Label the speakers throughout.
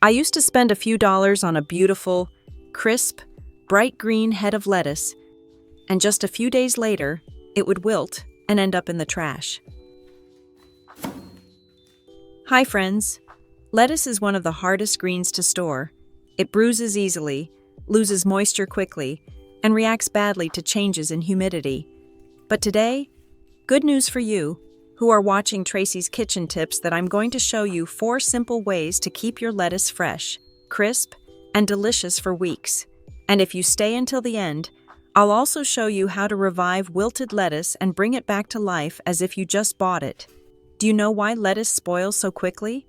Speaker 1: I used to spend a few dollars on a beautiful, crisp, bright green head of lettuce, and just a few days later, it would wilt and end up in the trash. Hi friends! Lettuce is one of the hardest greens to store. It bruises easily, loses moisture quickly, and reacts badly to changes in humidity. But today, good news for you, who are watching Tracy's kitchen tips, that I'm going to show you 4 simple ways to keep your lettuce fresh, crisp, and delicious for weeks. And if you stay until the end, I'll also show you how to revive wilted lettuce and bring it back to life as if you just bought it. Do you know why lettuce spoils so quickly?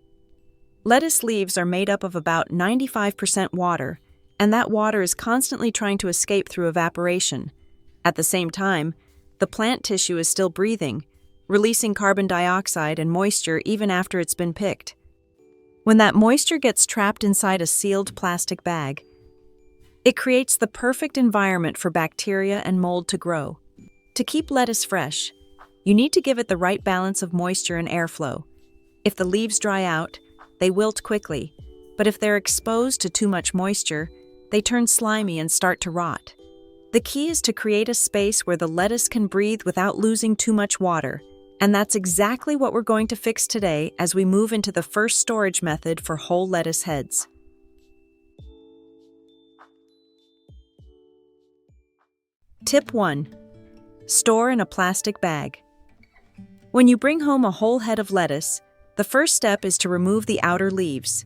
Speaker 1: Lettuce leaves are made up of about 95% water, and that water is constantly trying to escape through evaporation. At the same time, the plant tissue is still breathing, releasing carbon dioxide and moisture even after it's been picked. When that moisture gets trapped inside a sealed plastic bag, it creates the perfect environment for bacteria and mold to grow. To keep lettuce fresh, you need to give it the right balance of moisture and airflow. If the leaves dry out, they wilt quickly, but if they're exposed to too much moisture, they turn slimy and start to rot. The key is to create a space where the lettuce can breathe without losing too much water, and that's exactly what we're going to fix today as we move into the first storage method for whole lettuce heads. Tip 1. Store in a plastic bag. When you bring home a whole head of lettuce, the first step is to remove the outer leaves.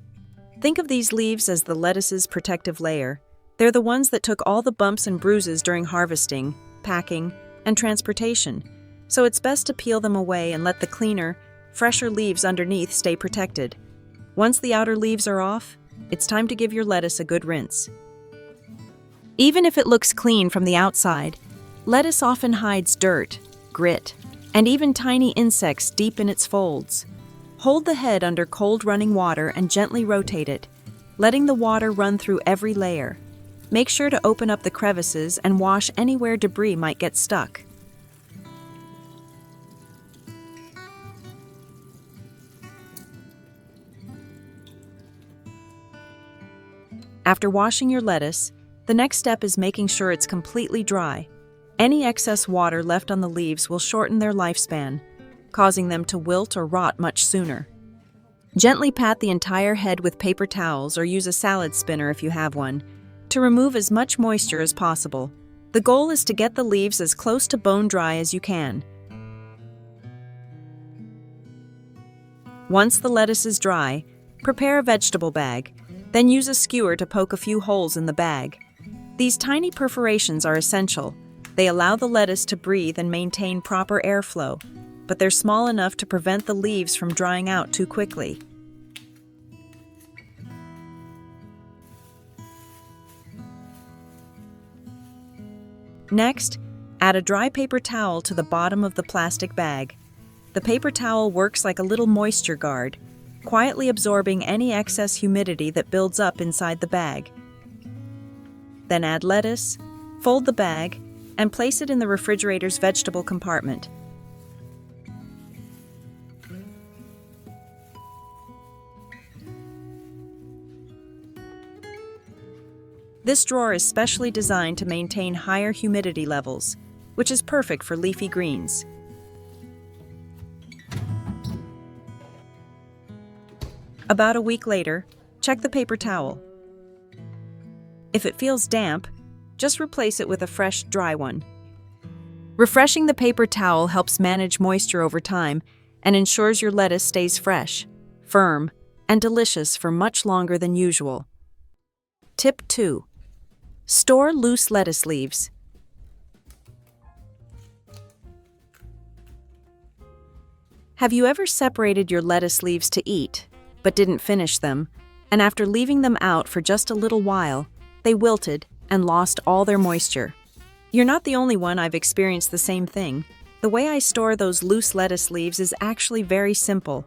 Speaker 1: Think of these leaves as the lettuce's protective layer. They're the ones that took all the bumps and bruises during harvesting, packing, and transportation, so it's best to peel them away and let the cleaner, fresher leaves underneath stay protected. Once the outer leaves are off, it's time to give your lettuce a good rinse. Even if it looks clean from the outside, lettuce often hides dirt, grit, and even tiny insects deep in its folds. Hold the head under cold running water and gently rotate it, letting the water run through every layer. Make sure to open up the crevices and wash anywhere debris might get stuck. After washing your lettuce, the next step is making sure it's completely dry. Any excess water left on the leaves will shorten their lifespan, causing them to wilt or rot much sooner. Gently pat the entire head with paper towels or use a salad spinner if you have one, to remove as much moisture as possible. The goal is to get the leaves as close to bone dry as you can. Once the lettuce is dry, prepare a vegetable bag, then use a skewer to poke a few holes in the bag. These tiny perforations are essential. They allow the lettuce to breathe and maintain proper airflow, but they're small enough to prevent the leaves from drying out too quickly. Next, add a dry paper towel to the bottom of the plastic bag. The paper towel works like a little moisture guard, quietly absorbing any excess humidity that builds up inside the bag. Then add lettuce, fold the bag, and place it in the refrigerator's vegetable compartment. This drawer is specially designed to maintain higher humidity levels, which is perfect for leafy greens. About a week later, check the paper towel. If it feels damp, just replace it with a fresh, dry one. Refreshing the paper towel helps manage moisture over time and ensures your lettuce stays fresh, firm, and delicious for much longer than usual. Tip 2. Store loose lettuce leaves. Have you ever separated your lettuce leaves to eat, but didn't finish them, and after leaving them out for just a little while, they wilted and lost all their moisture? You're not the only one. I've experienced the same thing. The way I store those loose lettuce leaves is actually very simple.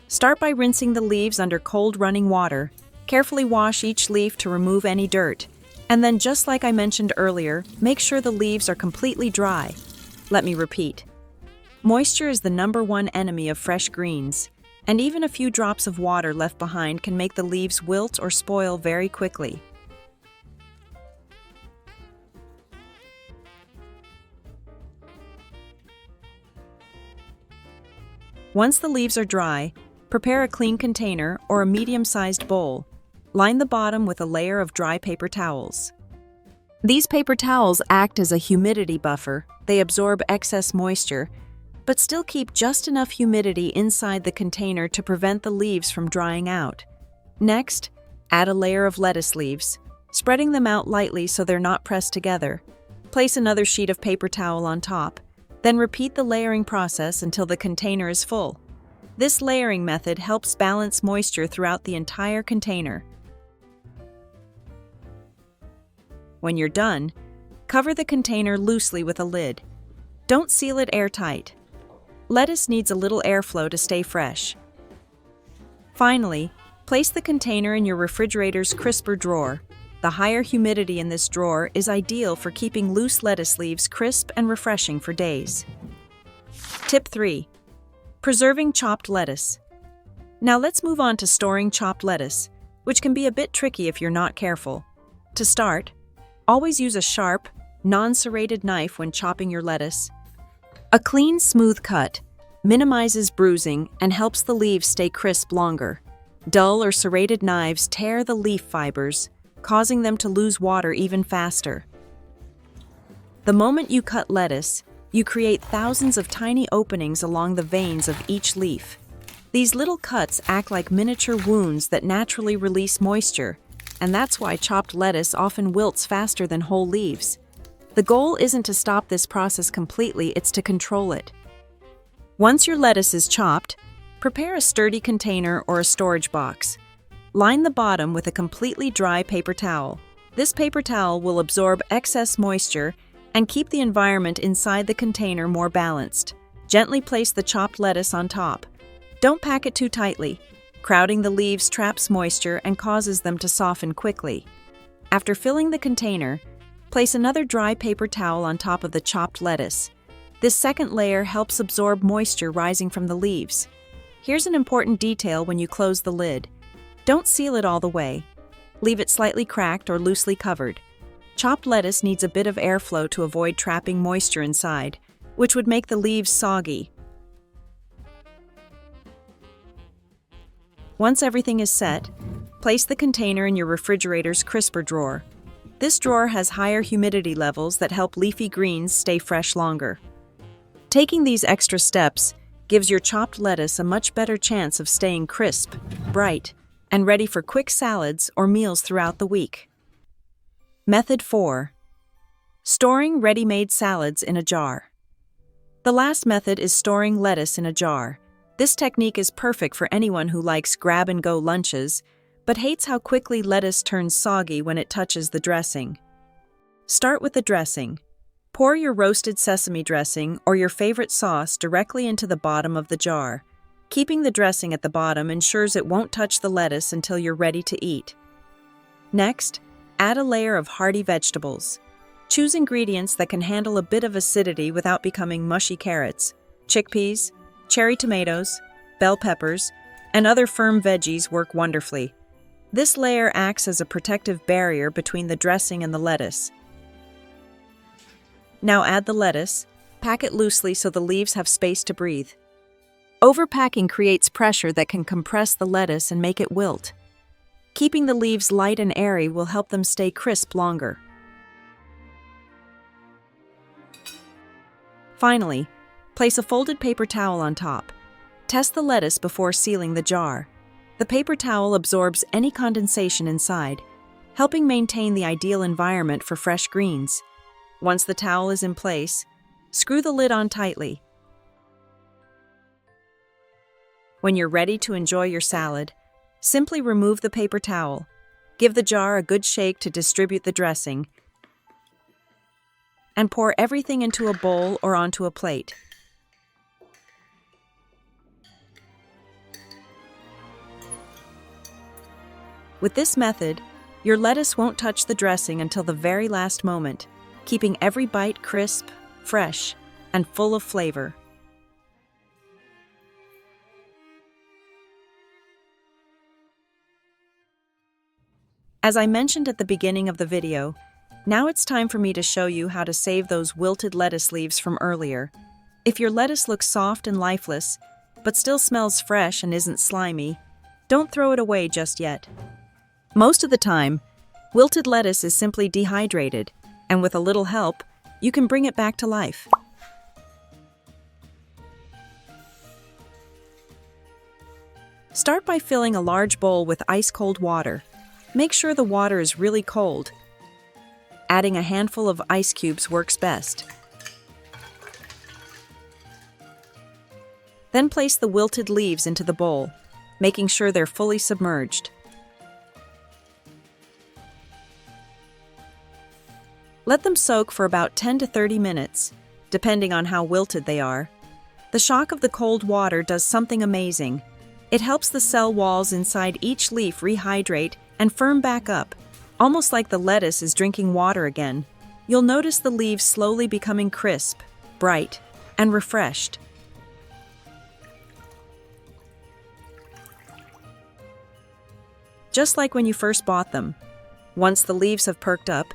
Speaker 1: Start by rinsing the leaves under cold running water. Carefully wash each leaf to remove any dirt. And then, just like I mentioned earlier, make sure the leaves are completely dry. Let me repeat. Moisture is the #1 enemy of fresh greens. and even a few drops of water left behind can make the leaves wilt or spoil very quickly. Once the leaves are dry, prepare a clean container or a medium-sized bowl. Line the bottom with a layer of dry paper towels. These paper towels act as a humidity buffer. They absorb excess moisture, but still keep just enough humidity inside the container to prevent the leaves from drying out. Next, add a layer of lettuce leaves, spreading them out lightly so they're not pressed together. Place another sheet of paper towel on top, then repeat the layering process until the container is full. This layering method helps balance moisture throughout the entire container. When you're done, cover the container loosely with a lid. Don't seal it airtight. Lettuce needs a little airflow to stay fresh. Finally, place the container in your refrigerator's crisper drawer. The higher humidity in this drawer is ideal for keeping loose lettuce leaves crisp and refreshing for days. Tip 3. Preserving chopped lettuce. Now let's move on to storing chopped lettuce, which can be a bit tricky if you're not careful. To start, always use a sharp, non-serrated knife when chopping your lettuce. A clean, smooth cut minimizes bruising and helps the leaves stay crisp longer. Dull or serrated knives tear the leaf fibers, causing them to lose water even faster. The moment you cut lettuce, you create thousands of tiny openings along the veins of each leaf. These little cuts act like miniature wounds that naturally release moisture, and that's why chopped lettuce often wilts faster than whole leaves. The goal isn't to stop this process completely, it's to control it. Once your lettuce is chopped, prepare a sturdy container or a storage box. Line the bottom with a completely dry paper towel. This paper towel will absorb excess moisture and keep the environment inside the container more balanced. Gently place the chopped lettuce on top. Don't pack it too tightly. Crowding the leaves traps moisture and causes them to soften quickly. After filling the container, place another dry paper towel on top of the chopped lettuce. This second layer helps absorb moisture rising from the leaves. Here's an important detail when you close the lid. Don't seal it all the way. Leave it slightly cracked or loosely covered. Chopped lettuce needs a bit of airflow to avoid trapping moisture inside, which would make the leaves soggy. Once everything is set, place the container in your refrigerator's crisper drawer. This drawer has higher humidity levels that help leafy greens stay fresh longer. Taking these extra steps gives your chopped lettuce a much better chance of staying crisp, bright, and ready for quick salads or meals throughout the week. Method 4. Storing ready-made salads in a jar. The last method is storing lettuce in a jar. This technique is perfect for anyone who likes grab-and-go lunches, but hates how quickly lettuce turns soggy when it touches the dressing. Start with the dressing. Pour your roasted sesame dressing or your favorite sauce directly into the bottom of the jar. Keeping the dressing at the bottom ensures it won't touch the lettuce until you're ready to eat. Next, add a layer of hearty vegetables. Choose ingredients that can handle a bit of acidity without becoming mushy carrots. Chickpeas, cherry tomatoes, bell peppers, and other firm veggies work wonderfully. This layer acts as a protective barrier between the dressing and the lettuce. Now add the lettuce. Pack it loosely so the leaves have space to breathe. Overpacking creates pressure that can compress the lettuce and make it wilt. Keeping the leaves light and airy will help them stay crisp longer. Finally, place a folded paper towel on top. Test the lettuce before sealing the jar. The paper towel absorbs any condensation inside, helping maintain the ideal environment for fresh greens. Once the towel is in place, screw the lid on tightly. When you're ready to enjoy your salad, simply remove the paper towel. Give the jar a good shake to distribute the dressing, and pour everything into a bowl or onto a plate. With this method, your lettuce won't touch the dressing until the very last moment, keeping every bite crisp, fresh, and full of flavor. As I mentioned at the beginning of the video, now it's time for me to show you how to save those wilted lettuce leaves from earlier. If your lettuce looks soft and lifeless, but still smells fresh and isn't slimy, don't throw it away just yet. Most of the time, wilted lettuce is simply dehydrated, and with a little help, you can bring it back to life. Start by filling a large bowl with ice-cold water. Make sure the water is really cold. Adding a handful of ice cubes works best. Then place the wilted leaves into the bowl, making sure they're fully submerged. Let them soak for about 10 to 30 minutes, depending on how wilted they are. The shock of the cold water does something amazing. It helps the cell walls inside each leaf rehydrate and firm back up, almost like the lettuce is drinking water again. You'll notice the leaves slowly becoming crisp, bright, and refreshed. Just like when you first bought them. Once the leaves have perked up,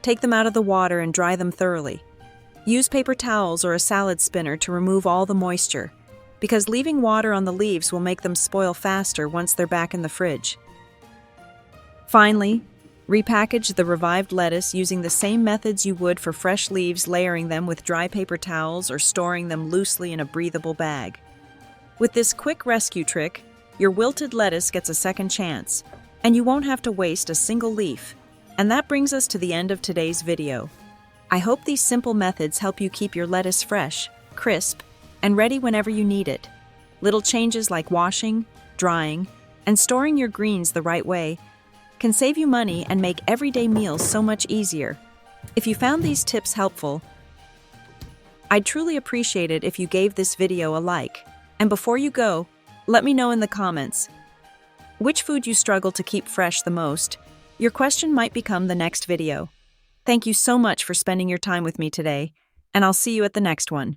Speaker 1: take them out of the water and dry them thoroughly. Use paper towels or a salad spinner to remove all the moisture, because leaving water on the leaves will make them spoil faster once they're back in the fridge. Finally, repackage the revived lettuce using the same methods you would for fresh leaves, layering them with dry paper towels or storing them loosely in a breathable bag. With this quick rescue trick, your wilted lettuce gets a second chance, and you won't have to waste a single leaf. And that brings us to the end of today's video. I hope these simple methods help you keep your lettuce fresh, crisp, and ready whenever you need it. Little changes like washing, drying, and storing your greens the right way can save you money and make everyday meals so much easier. If you found these tips helpful, I'd truly appreciate it if you gave this video a like. And before you go, let me know in the comments which food you struggle to keep fresh the most. Your question might become the next video. Thank you so much for spending your time with me today, and I'll see you at the next one.